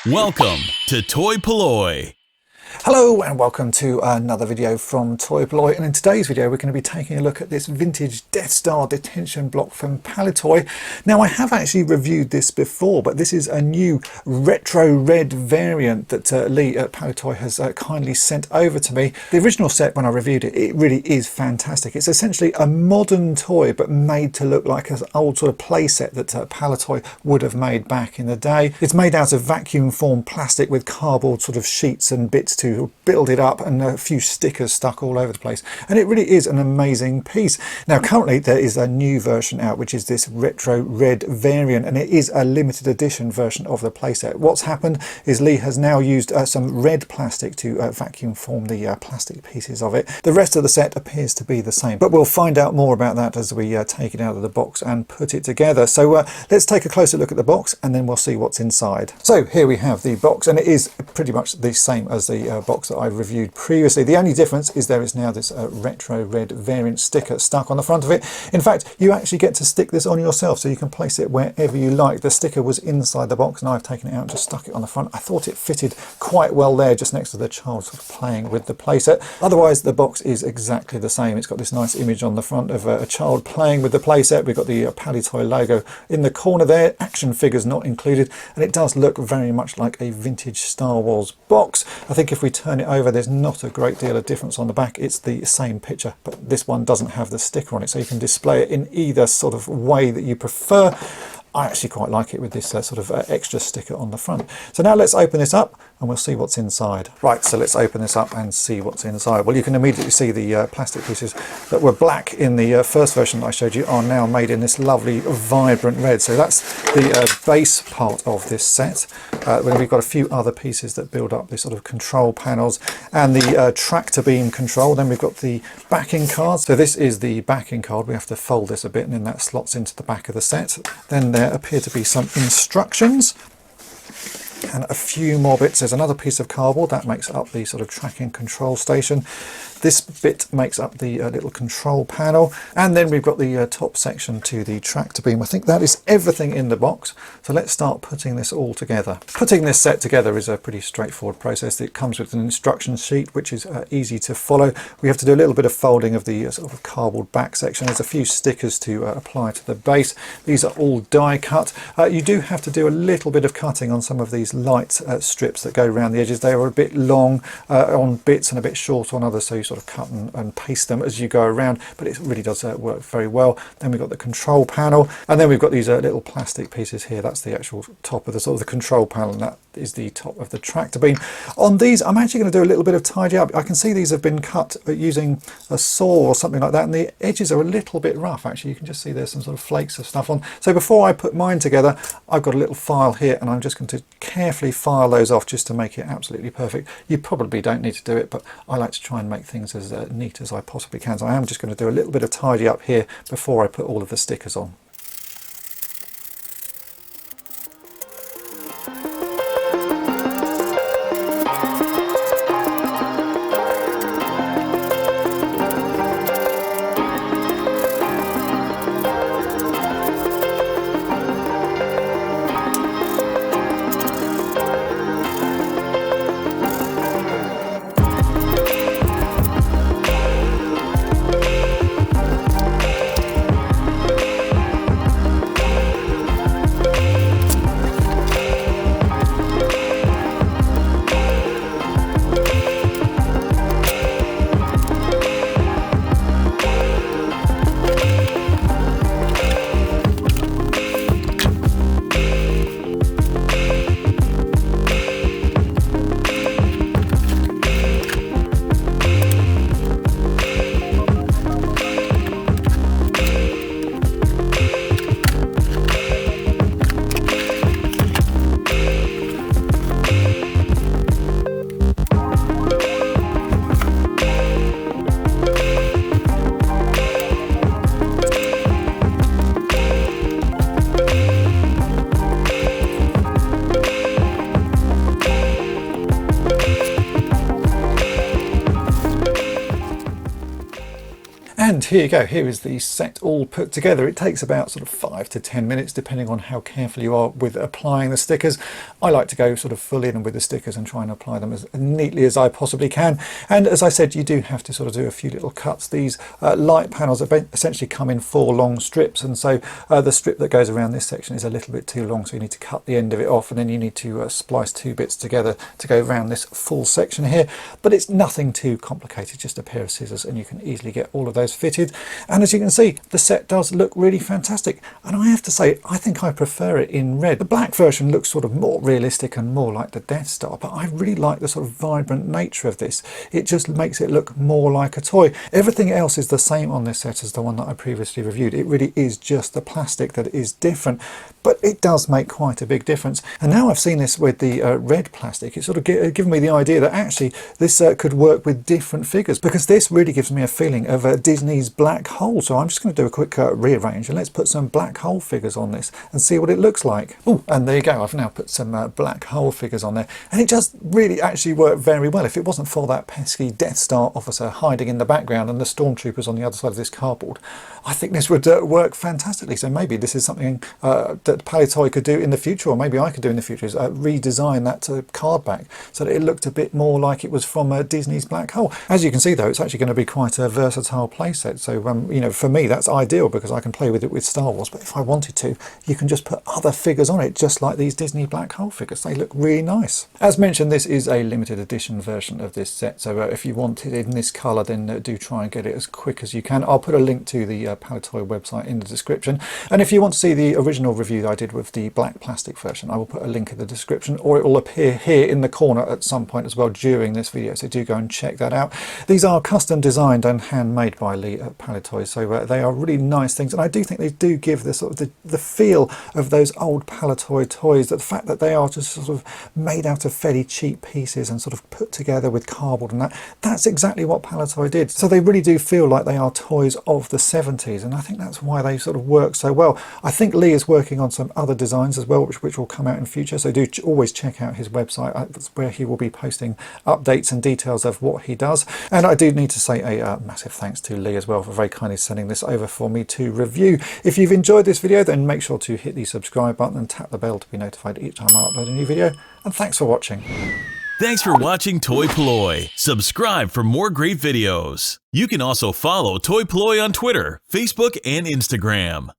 Welcome to toy-polloi. Hello and welcome to another video from toy-polloi, and in today's video we're going to be taking a look at this vintage Death Star Detention Block from Paleetoy. Now, I have actually reviewed this before, but this is a new retro red variant that Lee at Paleetoy has kindly sent over to me. The original set, when I reviewed it, it really is fantastic. It's essentially a modern toy but made to look like an old sort of play set that Paleetoy would have made back in the day. It's made out of vacuum formed plastic with cardboard sort of sheets and bits to build it up, and a few stickers stuck all over the place, and it really is an amazing piece. Now, currently there is a new version out, which is this retro red variant, and it is a limited edition version of the playset. What's happened is Lee has now used some red plastic to vacuum form the plastic pieces of it. The rest of the set appears to be the same, but we'll find out more about that as we take it out of the box and put it together. So let's take a closer look at the box and then we'll see what's inside. So here we have the box, and it is pretty much the same as the box that I reviewed previously. The only difference is there is now this retro red variant sticker stuck on the front of it. In fact, you actually get to stick this on yourself, so you can place it wherever you like. The sticker was inside the box and I've taken it out and just stuck it on the front. I thought it fitted quite well there, just next to the child sort of playing with the playset. Otherwise, the box is exactly the same. It's got this nice image on the front of a child playing with the playset. We've got the Paleetoy logo in the corner there, action figures not included, and it does look very much like a vintage Star Wars box. I think if we turn it over, there's not a great deal of difference on the back. It's the same picture, but this one doesn't have the sticker on it, so you can display it in either sort of way that you prefer. I actually quite like it with this sort of extra sticker on the front. So now let's open this up and we'll see what's inside. Right, so let's open this up and see what's inside. Well, you can immediately see the plastic pieces that were black in the first version that I showed you are now made in this lovely vibrant red. So that's the base part of this set. We've got a few other pieces that build up the sort of control panels and the tractor beam control. Then we've got the backing card. So this is the backing card. We have to fold this a bit and then that slots into the back of the set. Then there appear to be some instructions and a few more bits. There's another piece of cardboard that makes up the sort of tracking control station. This bit makes up the little control panel, and then we've got the top section to the tractor beam. I think that is everything in the box. So let's start putting this all together. Putting this set together is a pretty straightforward process. It comes with an instruction sheet which is easy to follow. We have to do a little bit of folding of the sort of cardboard back section. There's a few stickers to apply to the base. These are all die cut. You do have to do a little bit of cutting on some of these light strips that go around the edges. They are a bit long on bits and a bit short on others, so you sort of cut and paste them as you go around, but it really does work very well. Then we've got the control panel, and then we've got these little plastic pieces here. That's the actual top of the sort of the control panel, and that is the top of the tractor beam. On these, I'm actually going to do a little bit of tidy up. I can see these have been cut using a saw or something like that, and the edges are a little bit rough. Actually, you can just see there's some sort of flakes of stuff on. So before I put mine together, I've got a little file here, and I'm just going to carefully file those off just to make it absolutely perfect. You probably don't need to do it, but I like to try and make things as neat as I possibly can. So I am just going to do a little bit of tidy up here before I put all of the stickers on. here you go. Here is the set all put together. It takes about sort of 5 to 10 minutes depending on how careful you are with applying the stickers. I like to go sort of full in with the stickers and try and apply them as neatly as I possibly can. And as I said, you do have to sort of do a few little cuts. These light panels essentially come in 4 long strips, and so the strip that goes around this section is a little bit too long, so you need to cut the end of it off, and then you need to splice 2 bits together to go around this full section here. But it's nothing too complicated, just a pair of scissors and you can easily get all of those fitted. And as you can see, the set does look really fantastic, and I have to say I think I prefer it in red. The black version looks sort of more realistic and more like the Death Star, but I really like the sort of vibrant nature of this. It just makes it look more like a toy. Everything else is the same on this set as the one that I previously reviewed. It really is just the plastic that is different, but it does make quite a big difference. And now I've seen this with the red plastic, it's sort of given me the idea that actually this could work with different figures, because this really gives me a feeling of Disney's black hole. So I'm just going to do a quick rearrange, and let's put some black hole figures on this and see what it looks like. Oh, and there you go, I've now put some black hole figures on there, and it just really actually worked very well. If it wasn't for that pesky Death Star officer hiding in the background and the stormtroopers on the other side of this cardboard, I think this would work fantastically. So maybe this is something that Paleetoy could do in the future, or maybe I could do in the future, is redesign that card back so that it looked a bit more like it was from Disney's black hole. As you can see though, it's actually going to be quite a versatile playset. So you know, for me that's ideal because I can play with it with Star Wars, but if I wanted to, you can just put other figures on it, just like these Disney black hole figures. They look really nice. As mentioned, this is a limited edition version of this set, so if you want it in this colour, then do try and get it as quick as you can. I'll put a link to the Paleetoy website in the description, and if you want to see the original review that I did with the black plastic version, I will put a link in the description, or it will appear here in the corner at some point as well during this video, so do go and check that out. These are custom designed and handmade by Lee at Paleetoy, so they are really nice things, and I do think they do give the sort of the feel of those old Paleetoy toys, that the fact that they are just sort of made out of fairly cheap pieces and sort of put together with cardboard, and that's exactly what Paleetoy did. So they really do feel like they are toys of the 70s, and I think that's why they sort of work so well. I think Lee is working on some other designs as well, which will come out in future, so do always check out his website. That's where he will be posting updates and details of what he does. And I do need to say a massive thanks to Lee as well for very kindly sending this over for me to review. If you've enjoyed this video, then make sure to hit the subscribe button and tap the bell to be notified each time I upload a new video. And thanks for watching. Thanks for watching toy-polloi. Subscribe for more great videos. You can also follow toy-polloi on Twitter, Facebook, and Instagram.